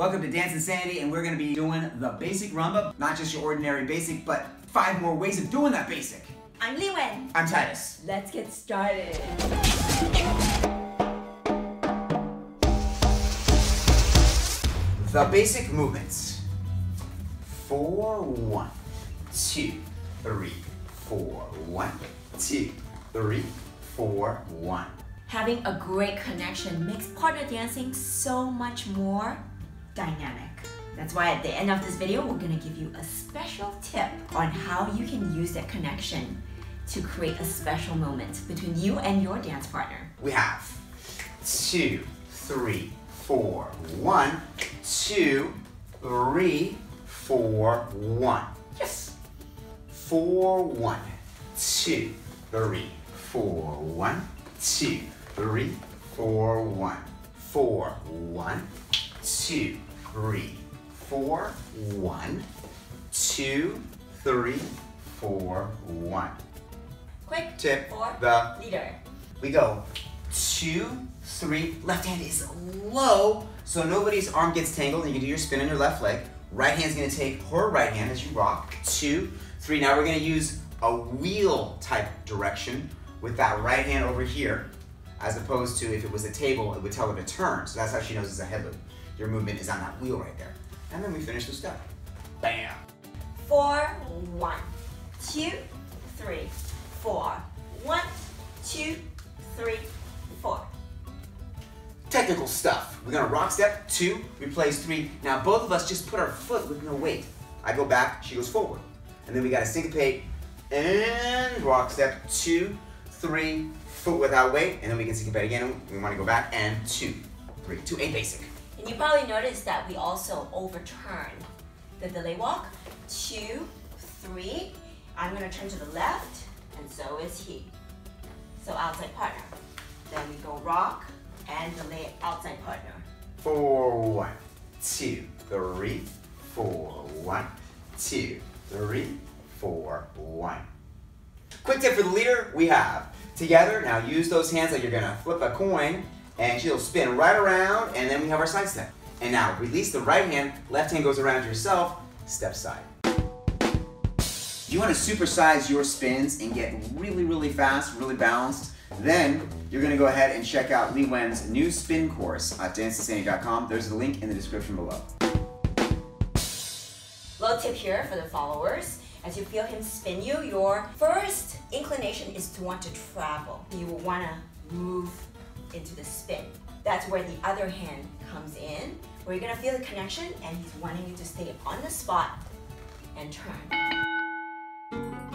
Welcome to Dance Insanity, and we're going to be doing the basic rumba. Not just your ordinary basic, but 5 more ways of doing that basic. I'm LiWen. I'm Tytus. Let's get started. The basic movements. 4, 1, 2, 3, 4, 1, 2, 3, 4, 1. Having a great connection makes partner dancing so much more dynamic. That's why at the end of this video, we're gonna give you a special tip on how you can use that connection to create a special moment between you and your dance partner. We have 2, 3, 4, 1, 2, 3, 4, 1. Yes. 4, 1, 2, 3, 4, 1, 2, 3, 4, 1. 4, 1, 2, 3, 4, 1, 2, 3, 4, 1. Quick tip for the leader. We go 2, 3, left hand is low, so nobody's arm gets tangled, and you can do your spin on your left leg. Right hand's gonna take her right hand as you rock. 2, 3, now we're gonna use a wheel type direction with that right hand over here, as opposed to if it was a table, it would tell her to turn, so that's how she knows it's a head loop. Your movement is on that wheel right there. And then we finish the step. Bam! 4, 1, 2, 3, 4. 1, 2, 3, 4. Technical stuff. We're gonna rock step, 2, replace 3. Now both of us just put our foot with no weight. I go back, she goes forward. And then we gotta syncopate and rock step, 2, 3, foot without weight, and then we can syncopate again. We wanna go back and 2, 3, 2, 8 basic. And you probably noticed that we also overturn the delay walk. 2, 3. I'm gonna turn to the left, and so is he. So outside partner. Then we go rock and delay outside partner. 4, 1, 2, 3, 4, 1, 2, 3, 4, 1. Quick tip for the leader, we have together. Now use those hands like you're gonna flip a coin, and she'll spin right around, and then we have our side step. And now release the right hand, left hand goes around yourself, step side. If you want to supersize your spins and get really, really fast, really balanced, then you're going to go ahead and check out LiWen's new spin course at DanceInsanity.com. There's a link in the description below. Little tip here for the followers. As you feel him spin you, your first inclination is to want to travel. You will want to move into the spin. That's where the other hand comes in, where you're going to feel the connection, and he's wanting you to stay on the spot and turn.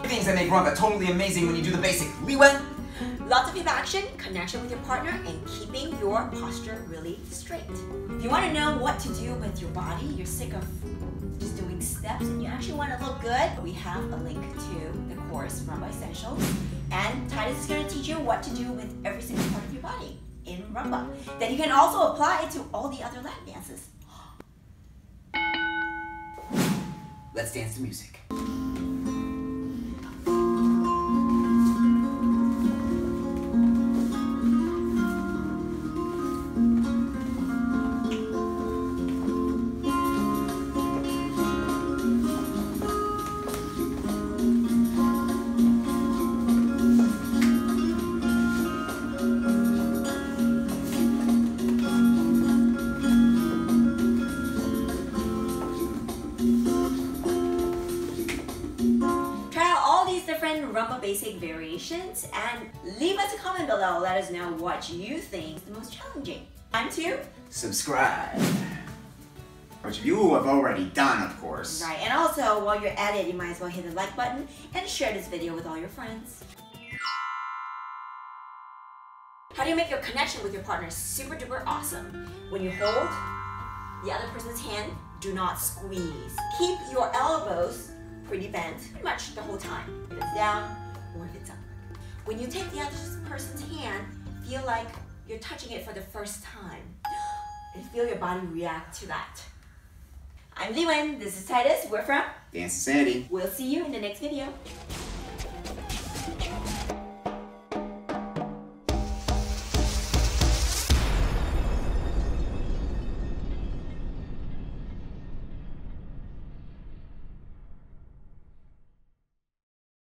Things that make rumba totally amazing when you do the basic. LiWen! Lots of hip action, connection with your partner, and keeping your posture really straight. If you want to know what to do with your body, you're sick of just doing steps, and you actually want to look good, we have a link to the course, Rumba Essentials. And Tytus is going to teach you what to do with every single part of your body in rumba. Then you can also apply it to all the other Latin dances. Let's dance to music. Rumba Basic variations, and leave us a comment below. Let us know what you think is the most challenging. Time to subscribe, which you have already done, of course. Right, and also while you're at it, you might as well hit the like button and share this video with all your friends. How do you make your connection with your partner super duper awesome? When you hold the other person's hand, do not squeeze. Keep your elbows pretty bent pretty much the whole time, if it's down or if it's up. When you take the other person's hand, feel like you're touching it for the first time and feel your body react to that. I'm LiWen, this is Tytus, we're from Dance Insanity. We'll see you in the next video.